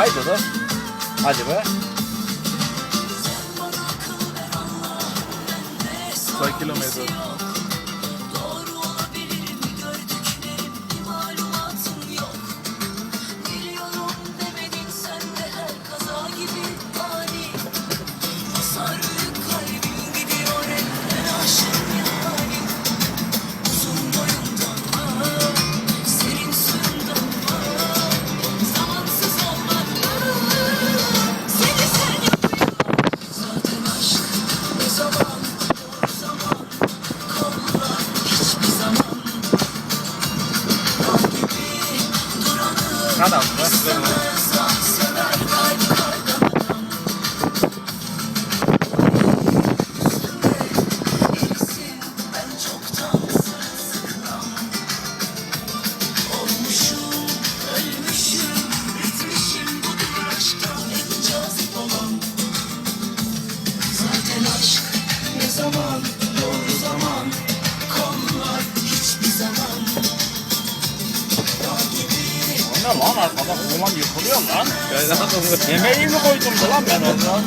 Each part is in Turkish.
Haydi dur. Hadi be. Kilometre. Kadar be. Zaman, doğru zaman, kollar hiçbir zaman. O ne lan arkada? Ulan yıkılıyor lan. Yemeği mi koydum lan ben oradan?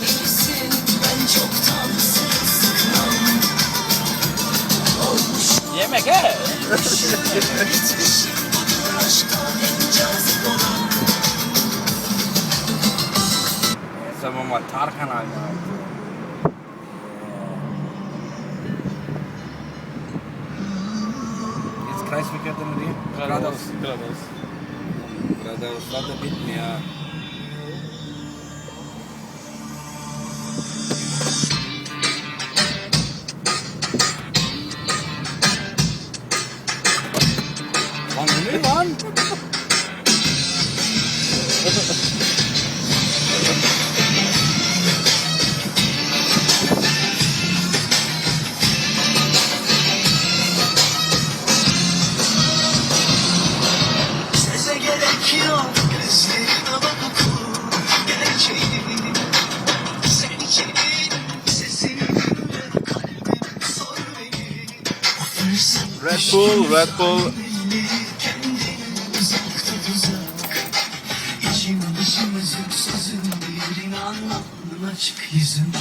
Bilirsin ben çoktan sıkılam. Olmuşum Yemek he. bitmişim budur aşktan en cazip olan. Tamam var Tarkan abi. Jetzt Kreisverkehr mit dir? Geradeaus. Geradeaus da bitmiyor. Lan bu ne lan? Söze gerek yok gözlerine bakıp gerçeği. Sen için sesini dinle kalbim sor beni. O fırsat Red Bull, Red Bull. kendini uzakta uzak. İçim dışım özüm sözüm bir anlamın açık yüzüm.